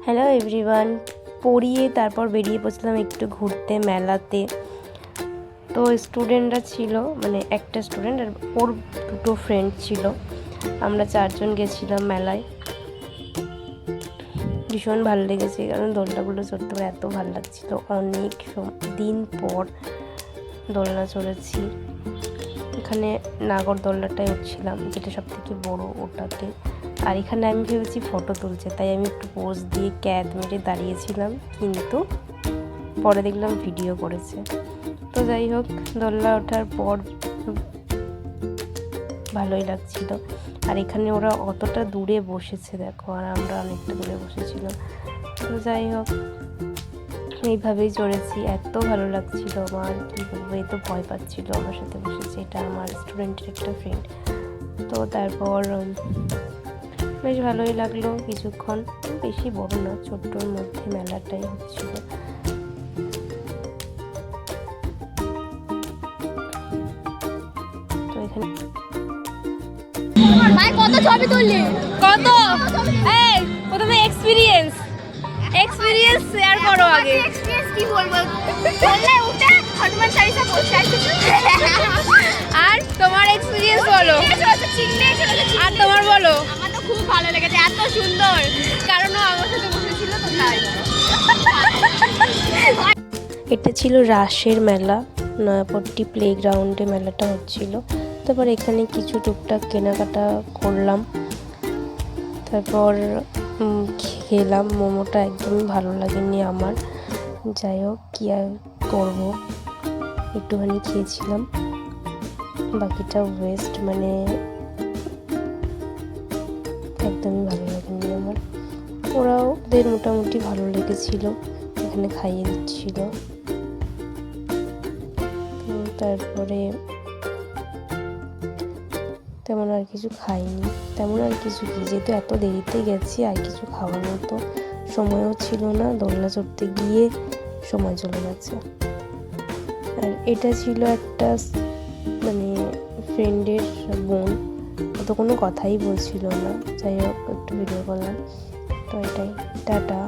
Hello everyone, পড়িয়ে তারপর বেরিয়ে পড়ছিলাম একটু ঘুরতে মেলাতে। তো স্টুডেন্টরা ছিল, মানে একটা স্টুডেন্ট আর ওর দুটো ফ্রেন্ড ছিল। আমরা 4 জন গেছিলাম মেলায়। ভীষণ ভালো লেগেছে, কারণ দোলনাগুলো চড়তে পারে এত ভালো লাগছিল। অনেক দিন পর দোলনা চড়েছি। এখানে নাগর দোলনাটাই উঠছিলাম, যেটা সব থেকে বড় ওটাতে। আর এখানে আমি ভেবেছি ফটো তুলছে, তাই আমি একটু পোজ দিয়ে ক্যাদ মেরে দাঁড়িয়েছিলাম, কিন্তু পরে দেখলাম ভিডিও করেছে। তো যাই হোক, দোলনা ওঠার পর ভালোই লাগছিল। আর এখানে ওরা অতটা দূরে বসেছে দেখো, আর আমরা অনেকটা দূরে বসেছিলাম। তো যাই হোক, এইভাবেই চড়েছি, এত ভালো লাগছিল আমার, কী বলবো। এই তো ভয় পাচ্ছিল, আমার সাথে বসেছে, এটা আমার স্টুডেন্টের একটা ফ্রেন্ড। তো তারপর বেশ ভালোই লাগলো কিছুক্ষণ। বেশি বড় না, ছোট্টর মধ্যে মেলাটাই হচ্ছিল। তো এখানে কত ছবি তুললি, কত এই প্রথমে এক্সপেরিয়েন্স শেয়ার করো আগে। এক্সপেরিয়েন্স কি বলবো, চললে উঠে হনুমান চালিসা পড়ছে আর কিছু। আর তোমার এক্সপেরিয়েন্স বলো। আর তোমার বলো। আমার তো খুব ভালো লেগেছে, এত সুন্দর, কারণ ও আমার সাথে বসেছিল তো তাই। এটা ছিল রাসের মেলা, নয়াপট্টি প্লেগ্রাউন্ডে মেলাটা হচ্ছিল। তারপর এখানে কিছু টুকটাক কেনাকাটা করলাম, তারপর খেলাম। মোমোটা একদমই ভালো লাগেনি আমার। যাই হোক, কী আর করবো, একটুখানি খেয়েছিলাম, বাকিটা ওয়েস্ট, মানে একদমই ভালো লাগেনি আমার। ওরাও ওদের মোটামুটি ভালো লেগেছিল, এখানে খাইয়ে দিচ্ছিল। তারপরে তেমন আর কিছু খাইনি, যেহেতু এত দেরিতে গেছি, আর কিছু খাওয়ার মতো সময়ও ছিল না। দোলনা চড়তে গিয়ে সময় চলে গেছে। আর এটা ছিল একটা মানে ফ্রেন্ডের বোন, ও তো কোনো কথাই বলছিল না। যাই হোক, একটু ভিডিও করলাম। তো এটাই, টাটা।